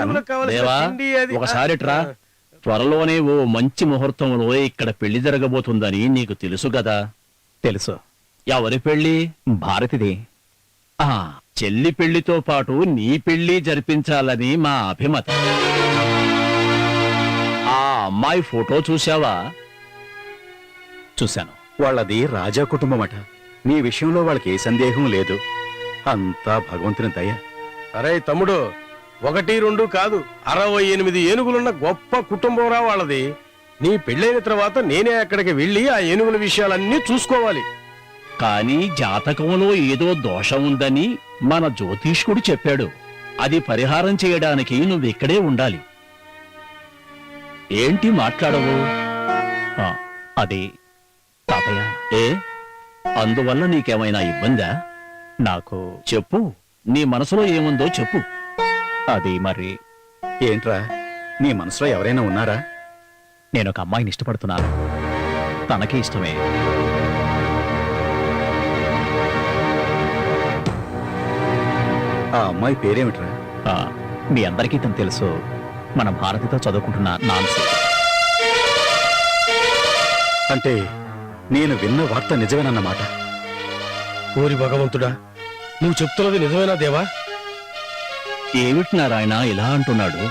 చెప్తాను. దేవా, ఒకసారి ట్రా. త్వరలోనే ఓ మంచి ముహూర్తంలో ఇక్కడ పెళ్లి జరగబోతుందని నీకు తెలుసు కదా? తెలుసు. ఎవరి పెళ్లి? భారతిది. ఆ చెల్లి పెళ్లితో పాటు నీ పెళ్లి జరిపించాలని మా అభిమతం. ఆ అమ్మాయి ఫోటో చూశావా? చూశాను. వాళ్ళది రాజా కుటుంబం అట. నీ విషయంలో వాళ్ళకి ఏ సందేహం లేదు. అంతా భగవంతుని దయ. అరే తమ్ముడు, 1, 2 కాదు, 68 ఏనుగులున్న గొప్ప కుటుంబంరా వాళ్ళది. నీ పెళ్ళైన తర్వాత నేనే అక్కడికి వెళ్ళి ఆ ఏనుగుల విషయాలన్నీ చూసుకోవాలి. కానీ జాతకంలో ఏదో దోషం ఉందని మన జ్యోతిష్కుడు చెప్పాడు. అది పరిహారం చేయడానికి నువ్విక్కడే ఉండాలి. ఏంటి మాట్లాడవు? అది తాతయ్య. ఏ అందువల్ల నీకేమైనా ఇబ్బందా? నాకు చెప్పు, నీ మనసులో ఏముందో చెప్పు. అది మరి ఏంట్రా, నీ మనసులో ఎవరైనా ఉన్నారా? నేను ఒక అమ్మాయిని ఇష్టపడుతున్నాను. తనకి ఇష్టమే. ఆ అమ్మాయి పేరేమిట్రా? మీ అందరికీ తను తెలుసు. మన భారతితో చదువుకుంటున్న నాన్సీ. అంటే నేను విన్న వార్త నిజమేనన్నమాట. ఓరి భగవంతుడా, నువ్వు చెప్తున్నది నిజమేనా దేవా? ఏమిటి నారాయణ ఇలా అంటున్నాడు?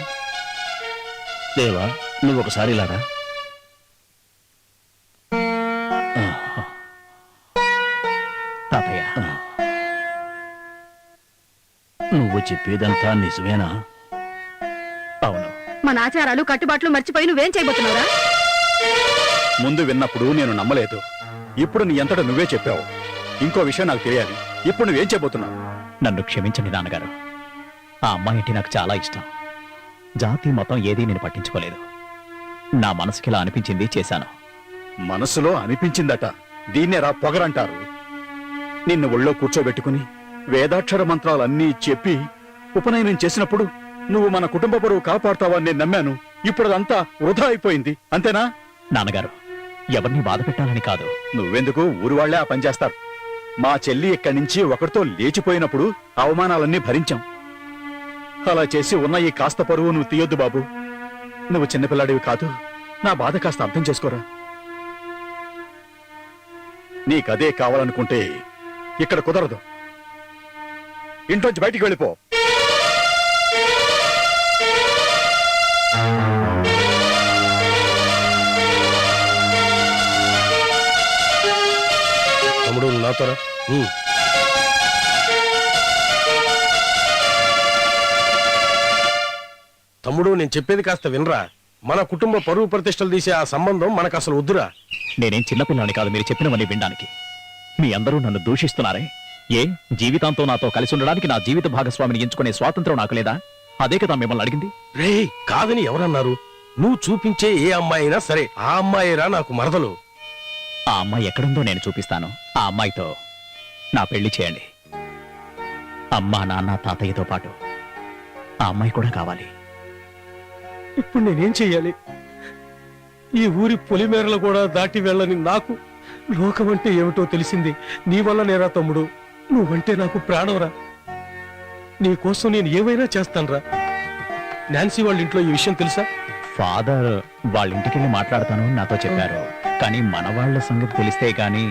దేవా, నువ్వొకసారి ఇలారా. తాతయ్య, నువ్వు చెప్పేదంతా నిజమేనా? అవును. మన ఆచారాలు కట్టుబాట్లు మర్చిపోయి నువ్వేం చేయబోతున్నారా? ముందు విన్నప్పుడు నేను నమ్మలేదు. ఇప్పుడు నీ అంతటా నువ్వే చెప్పావు. ఇంకో విషయం నాకు తెలియాలి. ఇప్పుడు నువ్వేం చెప్పబోతున్నావు? నన్ను క్షమించండి నాన్నగారు. ఆ అమ్మాయి అంటే నాకు చాలా ఇష్టం. జాతి మతం ఏదీ నేను పట్టించుకోలేదు. నా మనసుకి ఇలా అనిపించింది, చేశాను. మనసులో అనిపించిందట. దీన్నేరా పొగరంటారు. నిన్ను ఒళ్ళో కూర్చోబెట్టుకుని వేదాక్షర మంత్రాలన్నీ చెప్పి ఉపనయనం చేసినప్పుడు నువ్వు మన కుటుంబ పరువు కాపాడుతావని నేను నమ్మాను. ఇప్పుడు అదంతా వృధా అయిపోయింది. అంతేనా? నాన్నగారు, ఎవరిని బాధ పెట్టాలని కాదు. నువ్వెందుకు? ఊరు వాళ్లే ఆ పని చేస్తారు. మా చెల్లి ఇక్కడి నుంచి ఒకరితో లేచిపోయినప్పుడు అవమానాలన్నీ భరించాం. అలా చేసి ఉన్న ఈ కాస్త పరువు నువ్వు తీయొద్దు బాబు. నువ్వు చిన్నపిల్లాడివి కాదు. నా బాధ కాస్త అర్థం చేసుకోరా. నీకదే కావాలనుకుంటే ఇక్కడ కుదరదు. ఇంట్లోంచి బయటికి వెళ్ళిపో. తమ్ముడు నాతోరా. తమ్ముడు, నేను చెప్పేది కాస్త వినరా. మన కుటుంబ పరువు ప్రతిష్టలు తీసే ఆ సంబంధం మనకు అసలు వద్దురా. నేనేం చిన్నపిల్లని కాదు మీరు చెప్పినవన్నీ వినడానికి. మీ అందరూ నన్ను దూషిస్తున్నారే. ఏ జీవితాంతో నాతో కలిసి ఉండడానికి నా జీవిత భాగస్వామిని ఎంచుకునే స్వాతంత్రం నాకు లేదా? అదే కదా మిమ్మల్ని అడిగింది. రే, కాదని ఎవరన్నారు? నువ్వు చూపించే ఏ అమ్మాయి అయినా సరే, ఆ అమ్మాయిరా నాకు మరదలు. ఆ అమ్మాయి ఎక్కడుందో నేను చూపిస్తాను. ఆ అమ్మాయితో నా పెళ్లి చేయండి. అమ్మా, నాన్న, తాతయ్యతో పాటు ఆ అమ్మాయి కూడా కావాలి. ఇప్పుడు నేనేం చెయ్యాలి? ఈ ఊరి పొలిమేరలు కూడా దాటి వెళ్ళని నాకు లోకం అంటే ఏమిటో తెలిసింది నీ వల్ల నేరా తమ్ముడు. నువ్వంటే నాకు ప్రాణంరా. నీ కోసం నేను ఏమైనా చేస్తానురా. నాన్సీ వాళ్ళ ఇంట్లో ఈ విషయం తెలుసా? ఫాదర్ వాళ్ళ ఇంటికెళ్ళి మాట్లాడతాను నాతో చెప్పారు. కానీ మన వాళ్ళ సంగతి తెలిస్తే గాని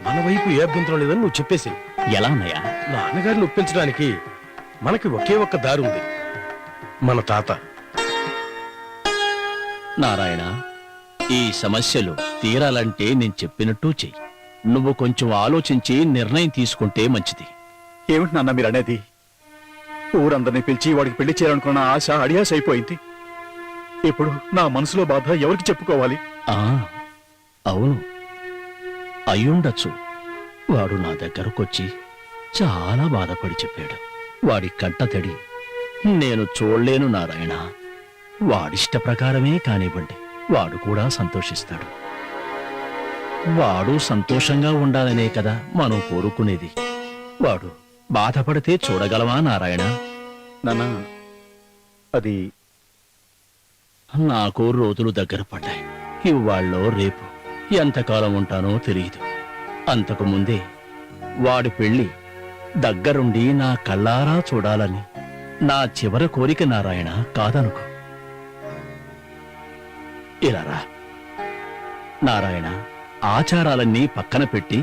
మన వైపు ఏ అభ్యంతరం లేదని నువ్వు చెప్పేసి. ఎలా అన్నయ్యా? నాన్నగారిని ఒప్పించడానికి మనకి ఒకే ఒక్క దారి ఉంది. మన తాత. నారాయణ, ఈ సమస్యలు తీరాలంటే నేను చెప్పినట్టు చెయ్యి. నువ్వు కొంచెం ఆలోచించి నిర్ణయం తీసుకుంటే మంచిది. ఏమిటి నాన్న మీరు అనేది? ఊరందరినీ పిలిచి వాడికి పెళ్లి చేయాలనుకున్న ఆశ అడియాస అయిపోయింది. ఇప్పుడు నా మనసులో బాధ ఎవరికి చెప్పుకోవాలి? అవును, అయ్యుండొచ్చు. వాడు నా దగ్గరకొచ్చి చాలా బాధపడి చెప్పాడు. వాడి కంట తడి నేను చూడలేను నారాయణ. వాడిష్ట ప్రకారమే కానివ్వండి, వాడు కూడా సంతోషిస్తాడు. వాడు సంతోషంగా ఉండాలనే కదా మనం కోరుకునేది. వాడు బాధపడితే చూడగలమా నారాయణ? నాన్న, అది నాకు రోజులు దగ్గర పడ్డాయి. ఇవాళ్ళో రేపు ఎంతకాలం ఉంటానో తెలియదు. అంతకు ముందే వాడి పెళ్లి దగ్గరుండి నా కళ్ళారా చూడాలని నా చివరి కోరిక నారాయణ కాదనుకో. ఇలా రా నారాయణ, ఆచారాలన్నీ పక్కన పెట్టి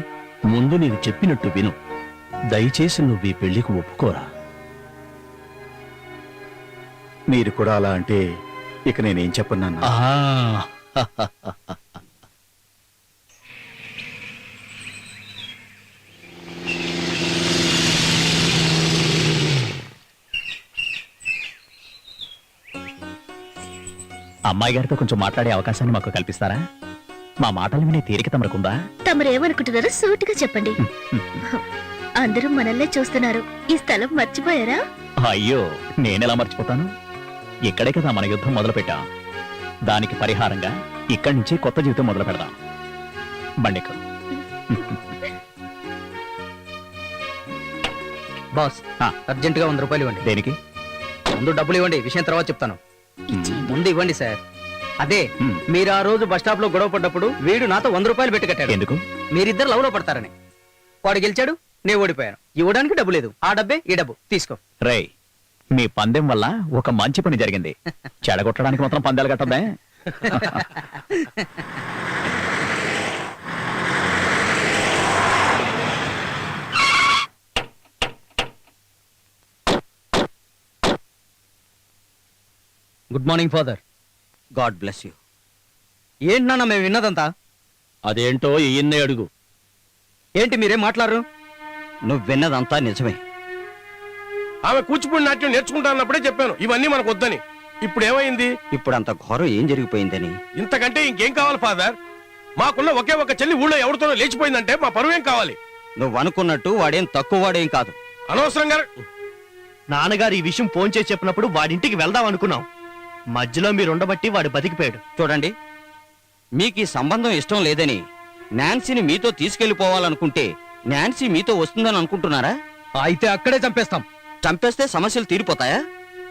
ముందు నేను చెప్పినట్టు విను. దయచేసి నువ్వు ఈ పెళ్లికి ఒప్పుకోరా. మీరు కూడా అలా అంటే ఇక నేనేం చెప్పను నాన్న. అమ్మాయి గారితో కొంచెం మాట్లాడే అవకాశాన్ని మాకు కల్పిస్తారా? మా మాటలు వినే తీరిక తమరుకుందా? తమరేమనుకుంటున్నారో సూటిగా చెప్పండి. అందరూ మనల్నే చూస్తున్నారు. ఈ స్థలం మర్చిపోయారా? అయ్యో, నేనెలా మర్చిపోతాను? ఇక్కడే కదా మన యుద్ధం మొదలు పెట్టాం. దానికి పరిహారంగా ఇక్కడి నుంచి కొత్త జీవితం మొదలు పెడదాం. బండికు బాస్, అర్జెంట్ గా 100 రూపాయలు ఇవ్వండి. దేనికి? ముందు డబ్బులు ఇవ్వండి, విషయం తర్వాత చెప్తాను. ముందు ఇవ్వండి సార్. అదే హ్మ్. మీరు ఆ రోజు బస్ స్టాప్ లో గొడవ పడ్డప్పుడు వీడు నాతో 100 రూపాయలు పెట్టి కట్టాడు. ఎందుకు? మీరిద్దరు లవ్ లో పడతారని. వాడు గెలిచాడు, నేను ఓడిపోయాను. ఇవ్వడానికి డబ్బు లేదు. ఆ డబ్బే ఈ డబ్బు తీసుకో. రేయ్, మీ పందెం వల్ల ఒక మంచి పని జరిగింది. చెడగొట్టడానికి మాత్రం పందాలు కట్టద్దే. Good morning father. God bless you. ఏంటి నాన్న మేము విన్నదంతా? అదేంటో ఈయన్నే అడుగు. ఏంటి మీరేం మాట్లాడరు? నువ్వు విన్నదంతా నిజమే. ఆమె కూచిపూడి నాట్యం నేర్చుకుంటానప్పుడే చెప్పాను ఇవన్నీ మనకు వద్దని. ఇప్పుడు ఏమైంది? ఇప్పుడు అంత ఘోరం ఏం జరిగిపోయిందని. ఇంతకంటే ఇంకేం కావాలి ఫాదర్? మాకున్న ఒకే ఒక చెల్లి ఊళ్ళో ఎవరితోనో లేచిపోయిందంటే మా పరువేం కావాలి? నువ్వు అనుకున్నట్టు వాడేం తక్కువ వాడేం కాదు. అనవసరంగా నాన్నగారు ఈ విషయం ఫోన్ చేసి చెప్పినప్పుడు వాడింటికి వెళ్దాం అనుకున్నాం. మధ్యలో మీరుండబట్టి వాడు బతికిపోయాడు. చూడండి, మీకు ఈ సంబంధం ఇష్టం లేదని నాన్సీని మీతో తీసుకెళ్లిపోవాలనుకుంటే నాన్సీ మీతో వస్తుందని అనుకుంటున్నారా? అయితే అక్కడే చంపేస్తాం. చంపేస్తే సమస్యలు తీరిపోతాయా?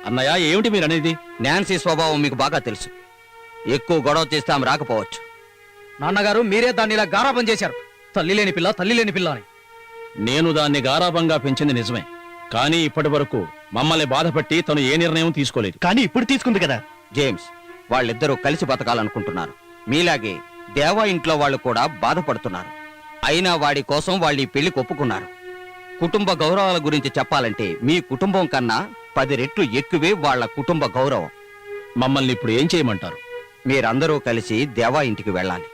అన్నయ్య, ఏమిటి మీరనేది? నాన్సీ స్వభావం మీకు బాగా తెలుసు. ఎక్కువ గొడవ చేస్తే ఆమె రాకపోవచ్చు. నాన్నగారు మీరే దాన్ని ఇలా గారాబం చేశారు. తల్లి లేని పిల్ల, తల్లి లేని పిల్ల అని. నేను దాన్ని గారాబంగా పెంచింది నిజమే, కానీ ఇప్పటి వరకు మమ్మల్ని బాధపట్టి తను ఏ నిర్ణయం తీసుకోలేదు. కానీ ఇప్పుడు తీసుకుంది కదా. జేమ్స్, వాళ్ళిద్దరూ కలిసి బతకాలనుకుంటున్నారు. మీలాగే దేవా ఇంట్లో వాళ్ళు కూడా బాధపడుతున్నారు. అయినా వాడి కోసం వాళ్ళు ఈ పెళ్లికి ఒప్పుకున్నారు. కుటుంబ గౌరవాల గురించి చెప్పాలంటే మీ కుటుంబం కన్నా 10 రెట్లు ఎక్కువే వాళ్ళ కుటుంబ గౌరవం. మమ్మల్ని ఇప్పుడు ఏం చేయమంటారు? మీరందరూ కలిసి దేవా ఇంటికి వెళ్ళాలి.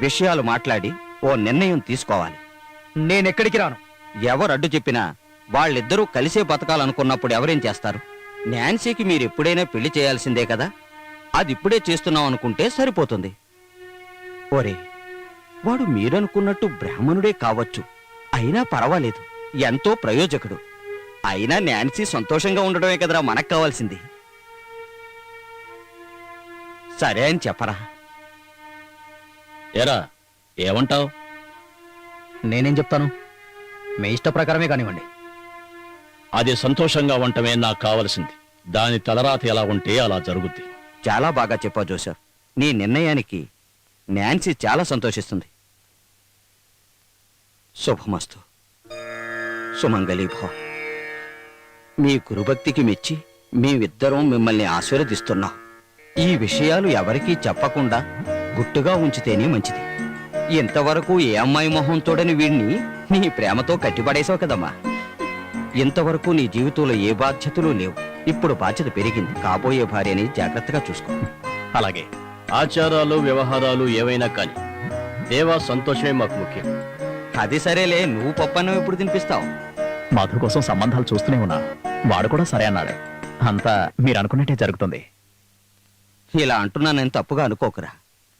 విషయాలు మాట్లాడి ఓ నిర్ణయం తీసుకోవాలి. నేనెక్కడికి రాను. ఎవరు అడ్డు చెప్పినా వాళ్ళిద్దరూ కలిసే బతకాలనుకున్నప్పుడు ఎవరేం చేస్తారు? నాన్సీకి మీరు ఎప్పుడైనా పెళ్లి చేయాల్సిందే కదా. అది ఇప్పుడే చేస్తున్నాం అనుకుంటే సరిపోతుంది. ఓరే, వాడు మీరనుకున్నట్టు బ్రాహ్మణుడే కావచ్చు, అయినా పర్వాలేదు, ఎంతో ప్రయోజకుడు. అయినా నాన్సీ సంతోషంగా ఉండడమే కదరా మనకు కావాల్సింది. సరే అని చెప్పరా? ఎరా, ఏమంటావ్? నేనేం చెప్తాను? మీ ఇష్ట ప్రకారమే కానివ్వండి. అది సంతోషంగా ఉండటమే నాకు కావలసింది. దాని తలరాత ఎలా ఉంటే అలా జరుగుద్ది. చాలా బాగా చెప్పావు జోసెఫ్. నీ నిర్ణయానికి నాన్సీ చాలా సంతోషిస్తుంది. శుభమస్తు. సుమంగళీ భవ. మీ గురుభక్తికి మెచ్చి మేమిద్దరం మిమ్మల్ని ఆశీర్వదిస్తున్నాం. ఈ విషయాలు ఎవరికీ చెప్పకుండా గుట్టుగా ఉంచితేనే మంచిది. ఇంతవరకు ఏ అమ్మాయి మొహం తోడని వీడిని నీ ప్రేమతో కట్టిపడేశావు కదమ్మా. ఇంతవరకు నీ జీవితంలో ఏ బాధ్యతలు లేవు. ఇప్పుడు బాధ్యత పెరిగింది. కాబోయే భార్యని జాగ్రత్తగా చూసుకో. అలాగే. ఆచారాలు వ్యవహారాలు ఏవైనా కానీ దేవా సంతోషమే మాకు ముఖ్యం. అది సరేలే, నువ్వు పప్పన్నం ఎప్పుడు తినిపిస్తావు? మధు కోసం సంబంధాలు చూస్తూనే ఉన్నా. వాడు కూడా సరే అన్నాడు. అంతా మీరు అనుకున్నట్టే జరుగుతుంది. ఇలా అంటున్నానని తప్పుగా అనుకోకురా.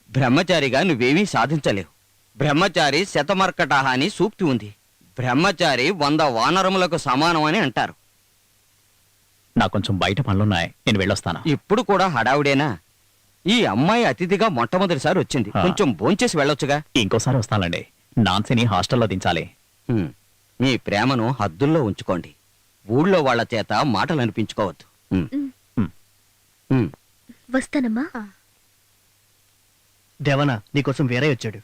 బ్రహ్మచారిగా నువ్వేమీ సాధించలేవు. బ్రహ్మచారి శతమర్కటహ అని సూక్తి ఉంది. బ్రహ్మచారి 100 వానరములకు సమానం అని అంటారు. నాకు కొంచెం బయట పనులున్నాయి, నేను వెళ్ళొస్తాను. ఇప్పుడు కూడా హడావుడేనా? ఈ అమ్మాయి అతిథిగా మొట్టమొదటిసారి వచ్చింది. కొంచెం భోంచేసి వెళ్ళొచ్చుగా. ఇంకోసారి వస్తానండి. నాన్సీని హాస్టల్లో దించాలి. మీ ప్రేమను హద్దుల్లో ఉంచుకోండి. ఊళ్ళో వాళ్ళ చేత మాటలు అనిపించుకోవద్దు. వస్తానమ్మా. దేవనా, నీకోసం వేరే వచ్చాడు.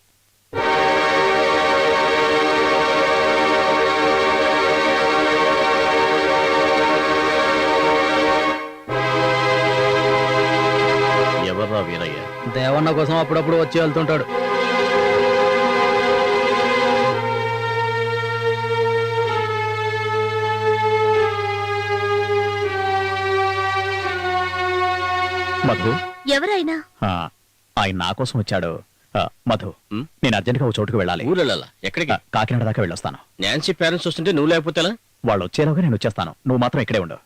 దేవన్న కోసం అప్పుడప్పుడు వచ్చి వెళ్తుంటాడు. మధు ఎవరైనా ఆ, ఆయన నా కోసం వచ్చాడు. మధు, ఉమ్? నేను అర్జెంట్గా ఒక చోటుకు వెళ్ళాలి. ఊరెళ్ళాలా? ఎక్కడికి? కాకినాడ దాకా వెళ్ళొస్తాను. నాన్సీ పేరెంట్స్ వస్తుంటే నువ్వు లేకపోతే ఎలా? వాళ్ళు వచ్చేలోగా నేను వచ్చేస్తాను. నువ్వు మాత్రం ఇక్కడే ఉండు.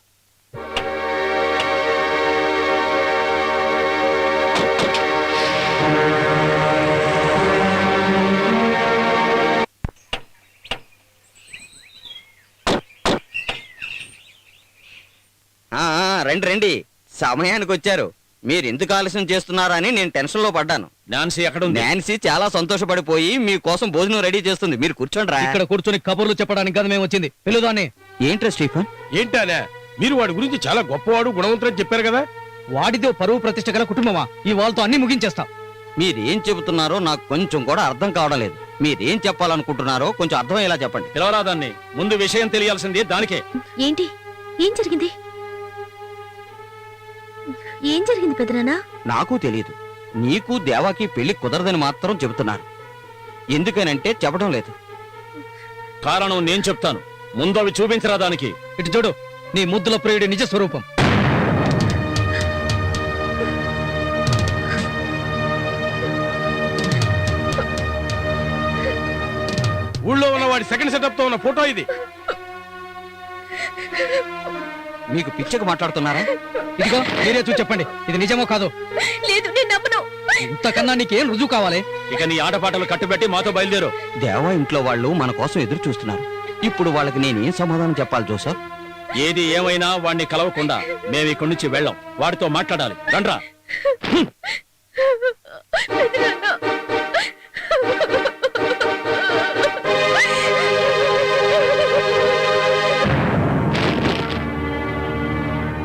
రండి రండి, సమయానికి వచ్చారు. మీరు ఎందుకు ఆలస్యం చేస్తున్నారా అని నేను టెన్షన్ లో పడ్డాను. నాన్సీ ఎక్కడ ఉంది? నాన్సీ చాలా సంతోషపడిపోయి మీకోసం భోజనం రెడీ చేస్తుంది. మీరు కూర్చోండి రా. ఇక్కడ కూర్చొని కబుర్లు చెప్పడానికి కదా మేము వచ్చింది. పిలుదాన్ని. ఏంట్రా స్టీఫన్? ఏంటానే మీరు వాడి గురించి చాలా గొప్పవాడు గుణవంతుడని చెప్పారు కదా. వాడిదో పరువు ప్రతిష్ట గల కుటుంబమా? ఈ వాళ్ళతో అన్ని ముగించేస్తాం. మీరేం చెబుతున్నారో నాకు కొంచెం కూడా అర్థం కావడం లేదు. మీరేం చెప్పాలనుకుంటున్నారో కొంచెం అర్థమయ్యేలా చెప్పండి. పిలవరా దాన్ని. ముందు విషయం తెలియాల్సింది దానికే. ఏంటి? ఏం జరిగింది? ఏం జరిగింది పెదనాన్న? నాకు తెలియదు. నీకు దేవాకి పెళ్లి కుదరదని మాత్రం చెబుతున్నారు. ఎందుకనంటే చెప్పడం లేదు. కారణం నేను చెప్తాను. ముందు అవి చూపించరా దానికి. ఇటు చూడు, నీ ముద్దుల ప్రియుడి నిజ స్వరూపం. ఊళ్ళో ఉన్న వాడి సెకండ్ సెటప్ తో ఉన్న ఫోటో ఇది. మీకు పిచ్చకు మాట్లాడుతున్నారా? ఇదిగో మీరే చూసి చెప్పండి, ఇది నిజమో కాదు. లేదు, నేను నమ్మను. ఇంతకన్నా నీకేం రుజువు కావాలి? ఇక నీ ఆటపాటలు కట్టుబెట్టి మాతో బయలుదేరు. దేవా ఇంట్లో వాళ్ళు మన కోసం ఎదురు చూస్తున్నారు. ఇప్పుడు వాళ్ళకి నేనేం సమాధానం చెప్పాలి జోసఫ్? ఏది ఏమైనా వాణ్ణి కలవకుండా మేము ఇక్కడి నుంచి వెళ్ళాం. వాడితో మాట్లాడాలి. రండ్రా.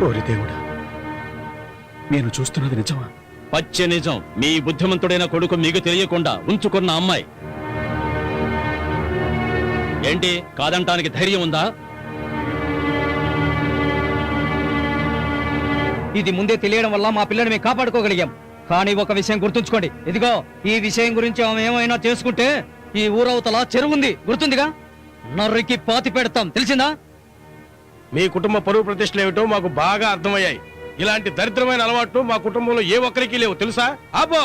ఓరి దేవుడా, నేను చూస్తున్నది నిజమా? పచ్చ నిజం. మీ బుద్ధిమంతుడైన కొడుకు మీకు తెలియకుండా ఉంచుకున్న అమ్మాయి. ఏంటి, కాదంటానికి ధైర్యం ఉందా? ఇది ముందే తెలియడం వల్ల మా పిల్లని మేము కాపాడుకోగలిగాం. కానీ ఒక విషయం గుర్తుంచుకోండి. ఇదిగో ఈ విషయం గురించి ఆమె ఏమైనా చేసుకుంటే ఈ ఊరవతల చెరువుంది, గుర్తుందిగా? నర్రికి పాతి పెడతాం, తెలిసిందా? మీ కుటుంబ పరువు ప్రతిష్టలు ఏమిటో మాకు బాగా అర్థమయ్యాయి. ఇలాంటి దరిద్రమైన అలవాట్లు మా కుటుంబంలో ఏ ఒక్కరికి లేవు, తెలుసా? ఆబో,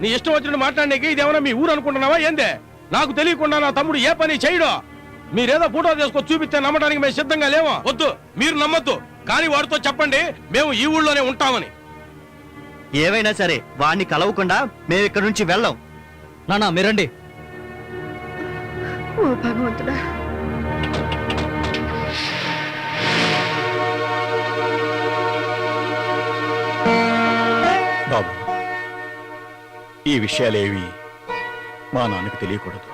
నీ ఇష్టం వచ్చినట్టు మాట్లాడడానికి ఇదేమన్నా మీ ఊరు అనుకుంటున్నావా ఏందే? నాకు తెలియకుండా నా తమ్ముడు ఏ పని చేయడు. మీరేదో ఫోటో తీసుకొని చూపిస్తే నమ్మడానికి మేము సిద్ధంగా లేవో. వద్దు, మీరు నమ్మొద్దు. కానీ వాడితో చెప్పండి మేము ఈ ఊళ్ళోనే ఉంటామని. ఏవైనా సరే వాడిని కలవకుండా మేము ఇక్కడ నుంచి వెళ్ళాం. నానా మీరండి. ఓ భగవంతుడా. బాబు, ఈ విషయాలేవి మా నాన్నకు తెలియకూడదు.